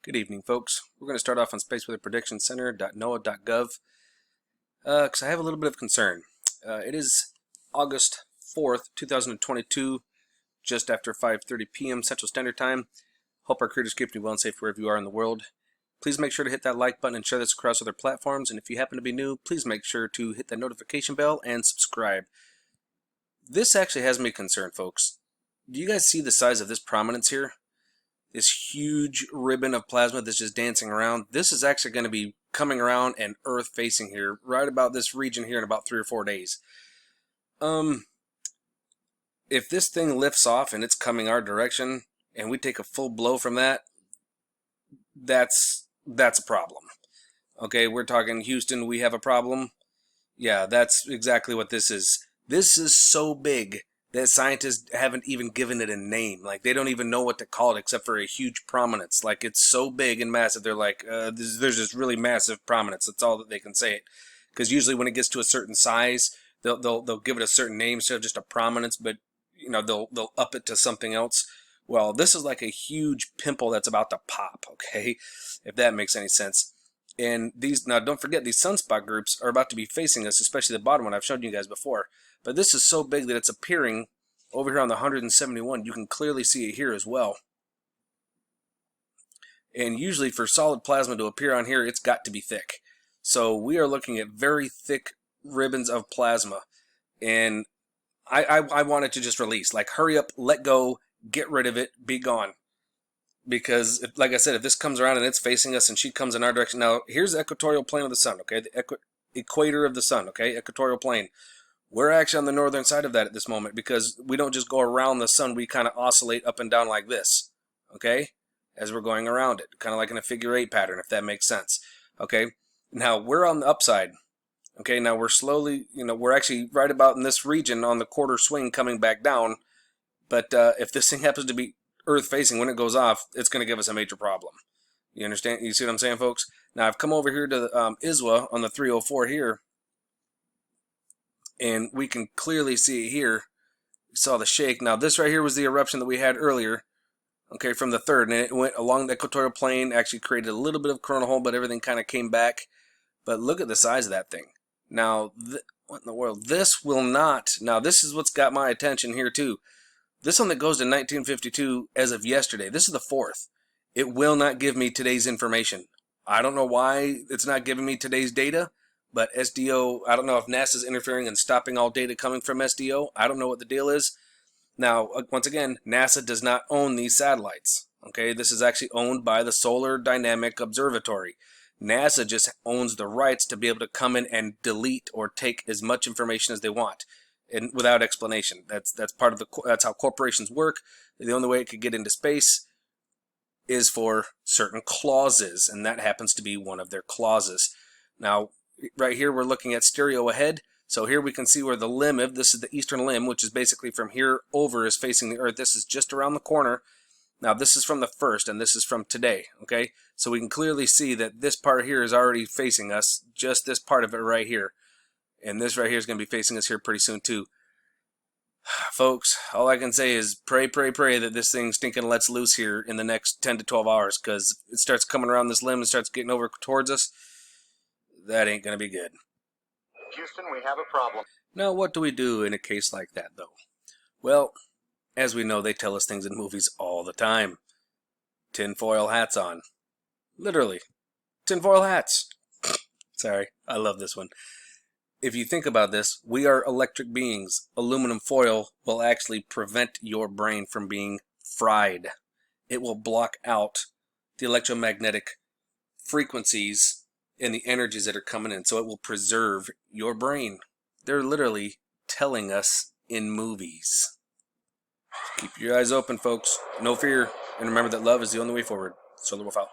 Good evening, folks. We're going to start off on Space Weather Prediction Center.noaa.gov because I have a little bit of concern. It is August 4th, 2022, just after 5:30 p.m. Central Standard Time. Hope our creators keep you well and safe wherever you are in the world. Please make sure to hit that like button and share this across other platforms. And if you happen to be new, please make sure to hit that notification bell and subscribe. This actually has me concerned, folks. Do you guys see the size of this prominence here? This huge ribbon of plasma that's just dancing around. This is actually going to be coming around and Earth facing here, right about this region here in about 3 or 4 days. If this thing lifts off and it's coming our direction, and we take a full blow from that, that's a problem. Okay, we're talking Houston, we have a problem. Yeah, that's exactly what this is. This is so big that scientists haven't even given it a name. Like, they don't even know what to call it except for a huge prominence. Like, it's so big and massive, they're like, there's this really massive prominence. That's all that they can say it. Because usually when it gets to a certain size, they'll give it a certain name instead of just a prominence, but you know, they'll up it to something else. Well, this is like a huge pimple that's about to pop, okay? If that makes any sense. And these, now don't forget, these sunspot groups are about to be facing us, especially the bottom one I've shown you guys before. But this is so big that it's appearing over here on the 171. You can clearly see it here as well. And usually for solid plasma to appear on here, it's got to be thick. So we are looking at very thick ribbons of plasma. And I want it to just release. Like, hurry up, let go, get rid of it, be gone. Because, like I said, if this comes around and it's facing us and she comes in our direction. Now, here's the equatorial plane of the sun, okay? The equator of the sun, okay? Equatorial plane. We're actually on the northern side of that at this moment because we don't just go around the sun. We kind of oscillate up and down like this, okay? As we're going around it. Kind of like in a figure 8 pattern, if that makes sense, okay? Now, we're on the upside, okay? Now, we're slowly, we're actually right about in this region on the quarter swing coming back down. But if this thing happens to be Earth facing when it goes off, it's going to give us a major problem. You understand? You see what I'm saying, folks? Now, I've come over here to the ISWA on the 304 here. And we can clearly see here. We saw the shake. Now, this right here was the eruption that we had earlier, okay, from the 3rd. And it went along the equatorial plane, actually created a little bit of coronal hole, but everything kind of came back. But look at the size of that thing. Now, what in the world? This will not. Now, this is what's got my attention here, too. This one that goes to 1952 as of yesterday. This is the 4th. It will not give me today's information. I don't know why it's not giving me today's data. But SDO, I don't know if NASA's interfering and stopping all data coming from SDO. I don't know what the deal is. Now, once again, NASA does not own these satellites. Okay, this is actually owned by the Solar Dynamic Observatory. NASA just owns the rights to be able to come in and delete or take as much information as they want, and without explanation. That's part of that's how corporations work. The only way it could get into space is for certain clauses, and that happens to be one of their clauses. Now, right here we're looking at stereo ahead. So here we can see where the limb, if this is the eastern limb, which is basically from here over is facing the Earth. This is just around the corner. Now this is from the 1st and this is from today, okay? So we can clearly see that this part here is already facing us, just this part of it right here. And this right here is going to be facing us here pretty soon too. Folks, all I can say is pray, pray, pray that this thing stinking lets loose here in the next 10 to 12 hours, because it starts coming around this limb and starts getting over towards us. That ain't going to be good. Houston, we have a problem. Now, what do we do in a case like that, though? Well, as we know, they tell us things in movies all the time. Tinfoil hats on. Literally. Tinfoil hats. Sorry, I love this one. If you think about this, we are electric beings. Aluminum foil will actually prevent your brain from being fried. It will block out the electromagnetic frequencies and the energies that are coming in, so it will preserve your brain. They're literally telling us in movies. Keep your eyes open, folks. No fear. And remember that love is the only way forward. Solar Wolf out.